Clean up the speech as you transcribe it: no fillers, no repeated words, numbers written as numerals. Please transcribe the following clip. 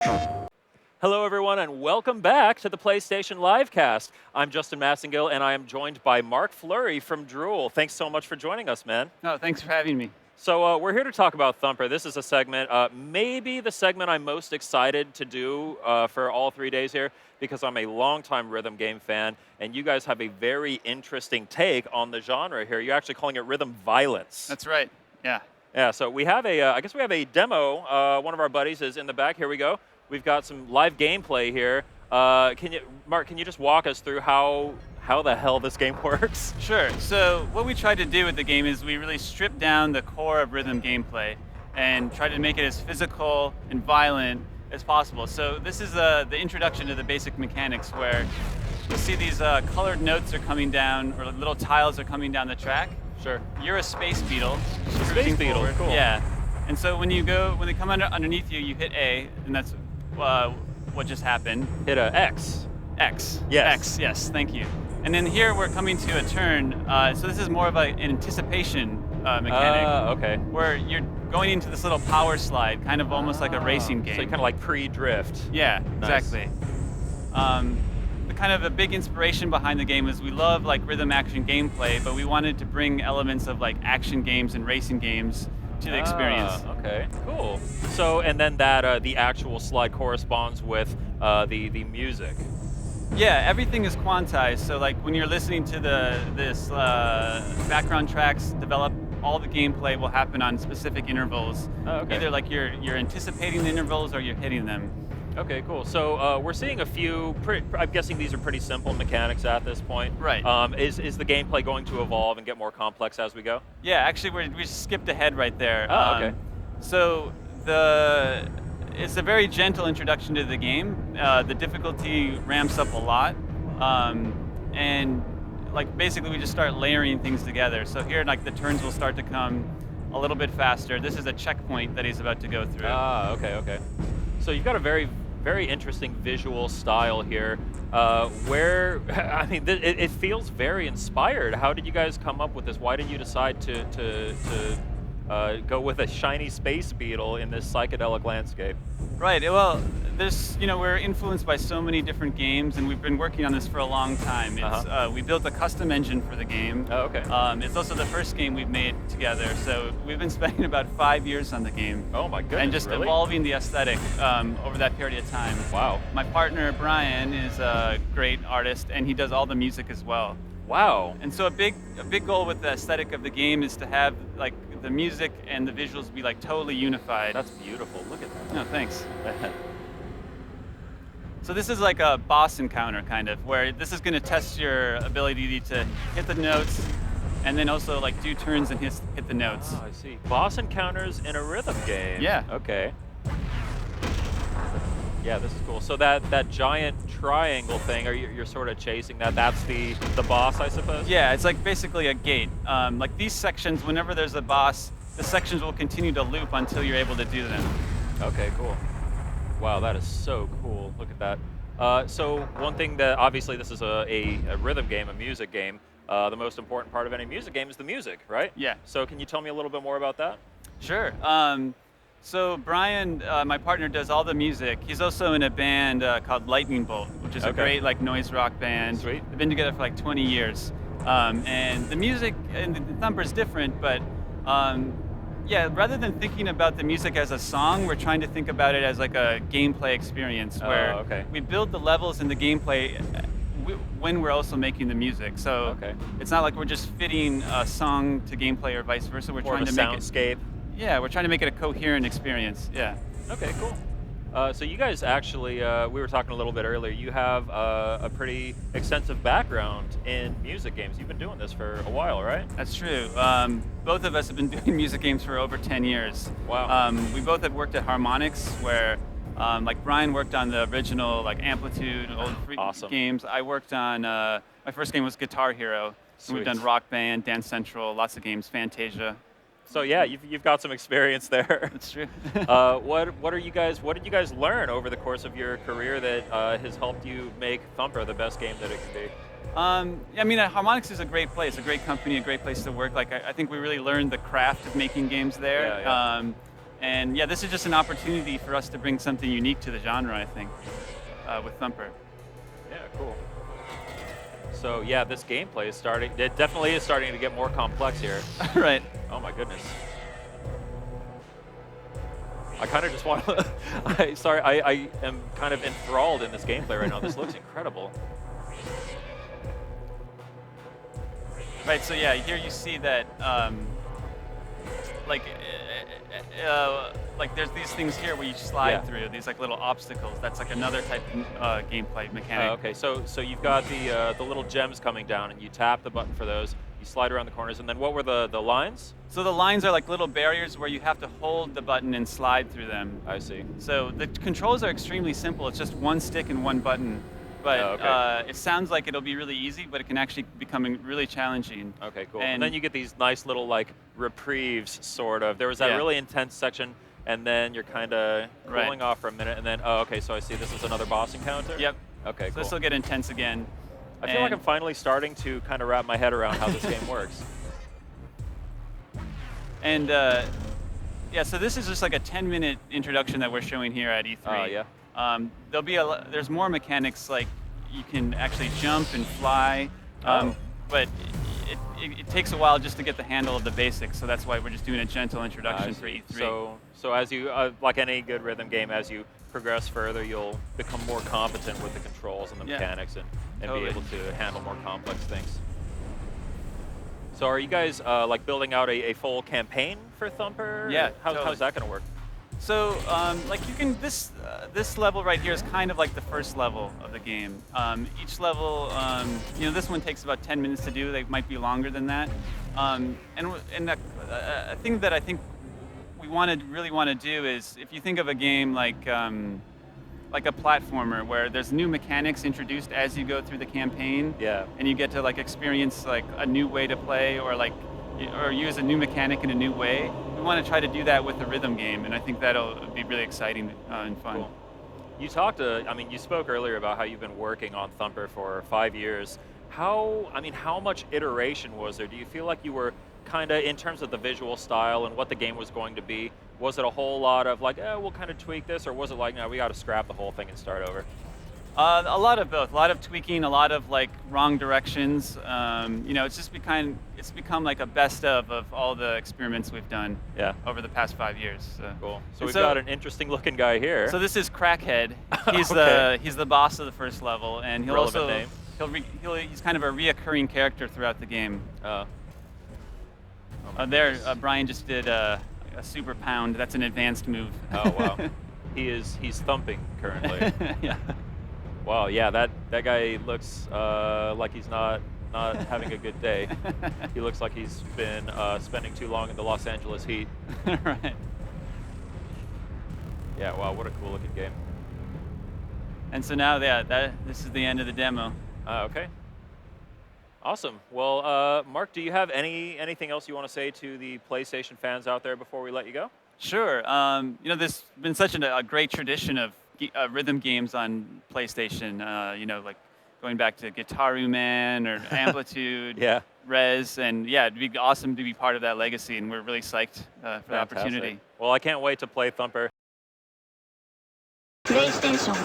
Hello, everyone, and welcome back to the PlayStation Livecast. I'm Justin Massengill, and I am joined by Marc Flurry from Drool. Thanks so much for joining us, man. No, thanks for having me. So we're here to talk about Thumper. This is a segment, maybe the segment I'm most excited to do for all 3 days here, because I'm a longtime rhythm game fan, and you guys have a very interesting take on the genre here. You're actually calling it rhythm violence. That's right, yeah. Yeah, so we have I guess we have a demo. One of our buddies is in the back. Here we go. We've got some live gameplay here. Marc, can you just walk us through how the hell this game works? Sure, so what we tried to do with the game is we really stripped down the core of rhythm gameplay and tried to make it as physical and violent as possible. So this is the introduction to the basic mechanics where you'll see these colored notes are coming down, or little tiles are coming down the track. Sure. You're a space beetle. Space beetle, forward. cool. Yeah, and so when they come underneath you, you hit A, and that's what just happened. Hit a X. X. Yes. X, yes, thank you. And then here we're coming to a turn, so this is more of an anticipation mechanic. Okay. Where you're going into this little power slide, kind of almost like a racing game. So you kind of like pre-drift. Yeah, Nice. exactly. The kind of a big inspiration behind the game is we love like rhythm action gameplay, but we wanted to bring elements of like action games and racing games to the experience. Okay, cool. So, and then that the actual slide corresponds with the music. Yeah, everything is quantized. So like when you're listening to this background tracks develop, all the gameplay will happen on specific intervals. Oh, okay. Either like you're anticipating the intervals or you're hitting them. Okay, cool. So we're seeing a few. I'm guessing these are pretty simple mechanics at this point. Right. Is the gameplay going to evolve and get more complex as we go? Yeah, actually we skipped ahead right there. Oh, okay. So it's a very gentle introduction to the game. The difficulty ramps up a lot, and like basically we just start layering things together. So here, like the turns will start to come a little bit faster. This is a checkpoint that he's about to go through. Okay. So you've got a very interesting visual style here. I mean, it feels very inspired. How did you guys come up with this? Why did you decide to go with a shiny space beetle in this psychedelic landscape? Right. Well, we're influenced by so many different games, and we've been working on this for a long time. We built a custom engine for the game. Oh, okay. It's also the first game we've made together, so we've been spending about 5 years on the game. Oh my goodness! And just really? evolving the aesthetic over that period of time. Wow. My partner Brian is a great artist, and he does all the music as well. Wow. And so a big goal with the aesthetic of the game is to have like the music and the visuals be like totally unified. That's beautiful. Look at that. No, thanks. So this is like a boss encounter kind of, where this is going to test your ability to hit the notes and then also like do turns and hit the notes. Oh, I see. Boss encounters in a rhythm game. Yeah. Okay. Yeah, this is cool. So that giant triangle thing, you're sort of chasing that? That's the boss, I suppose? Yeah, it's like basically a gate. Like these sections, whenever there's a boss, the sections will continue to loop until you're able to do them. Okay, cool. Wow, that is so cool. Look at that. So one thing that, obviously this is a rhythm game, a music game. The most important part of any music game is the music, right? Yeah. So can you tell me a little bit more about that? Sure. So Brian, my partner, does all the music. He's also in a band called Lightning Bolt, which is a great like noise rock band. Sweet. They've been together for like 20 years. And the music and the Thumper is different, but yeah, rather than thinking about the music as a song, we're trying to think about it as like a gameplay experience where we build the levels and the gameplay when we're also making the music. So it's not like we're just fitting a song to gameplay or vice versa. We're trying to make it soundscape. Yeah, we're trying to make it a coherent experience. Yeah. Okay, cool. So you guys actually, we were talking a little bit earlier, you have a pretty extensive background in music games. You've been doing this for a while, right? That's true. Both of us have been doing music games for over 10 years. Wow. We both have worked at Harmonix, where like Brian worked on the original like Amplitude, old games. I worked on, my first game was Guitar Hero. We've done Rock Band, Dance Central, lots of games, Fantasia. So yeah, you've got some experience there. That's true. What did you guys learn over the course of your career that has helped you make Thumper the best game that it can be? I mean, Harmonix is a great place, a great company, a great place to work. Like I think we really learned the craft of making games there. Yeah. And yeah, this is just an opportunity for us to bring something unique to the genre, I think, with Thumper. Yeah, cool. So yeah, this gameplay is starting. It definitely is starting to get more complex here. Right. Oh my goodness. I kind of just want to. I am kind of enthralled in this gameplay right now. This looks incredible. Right. So yeah, here you see that, like, like there's these things here where you slide through these like little obstacles. That's like another type of gameplay mechanic. Okay, so you've got the little gems coming down, and you tap the button for those. You slide around the corners, and then what were the lines? So the lines are like little barriers where you have to hold the button and slide through them. I see. So the controls are extremely simple. It's just one stick and one button. But it sounds like it'll be really easy, but it can actually become really challenging. Okay, cool. And then you get these nice little like reprieves, sort of. There was that really intense section, and then you're kind of cooling off for a minute, and then okay, so I see this is another boss encounter. Yep. Okay, so cool. this will get intense again. I feel like I'm finally starting to kind of wrap my head around how this game works. And yeah, so this is just like a 10-minute introduction that we're showing here at E3. Yeah. There'll be there's more mechanics, like you can actually jump and fly, but it takes a while just to get the handle of the basics. So that's why we're just doing a gentle introduction for E3. So as you like any good rhythm game, as you progress further, you'll become more competent with the controls and the mechanics, and be able to handle more complex things. So are you guys like building out a full campaign for Thumper? Yeah. How's that going to work? So, like you can, this level right here is kind of like the first level of the game. Each level, you know, this one takes about 10 minutes to do. They might be longer than that. And a thing that I think we really want to do is, if you think of a game like a platformer where there's new mechanics introduced as you go through the campaign, and you get to like experience like a new way to play, or use a new mechanic in a new way. We want to try to do that with the rhythm game, and I think that'll be really exciting and fun. Cool. You talked you spoke earlier about how you've been working on Thumper for 5 years. How much iteration was there? Do you feel like you were kind of, in terms of the visual style and what the game was going to be, was it a whole lot of like, we'll kind of tweak this, or was it like, no, we got to scrap the whole thing and start over? A lot of both. A lot of tweaking, a lot of like wrong directions. You know, it's become like a best of all the experiments we've done over the past 5 years. So. Cool. So we've got an interesting looking guy here. So this is Crackhead. He's he's the boss of the first level, and he'll Relevant name. He's kind of a reoccurring character throughout the game. Brian just did a super pound. That's an advanced move. Oh wow. He's thumping currently. Yeah. Wow, yeah, that guy looks like he's not having a good day. He looks like he's been spending too long in the Los Angeles heat. Right. Yeah, wow, what a cool looking game. And so now, this is the end of the demo. Okay. Awesome. Well, Marc, do you have anything else you want to say to the PlayStation fans out there before we let you go? Sure. You know, there's been such a great tradition of rhythm games on PlayStation. You know, like going back to Guitaru Man or Amplitude, Rez, and yeah, it'd be awesome to be part of that legacy, and we're really psyched for the opportunity. Well, I can't wait to play Thumper. PlayStation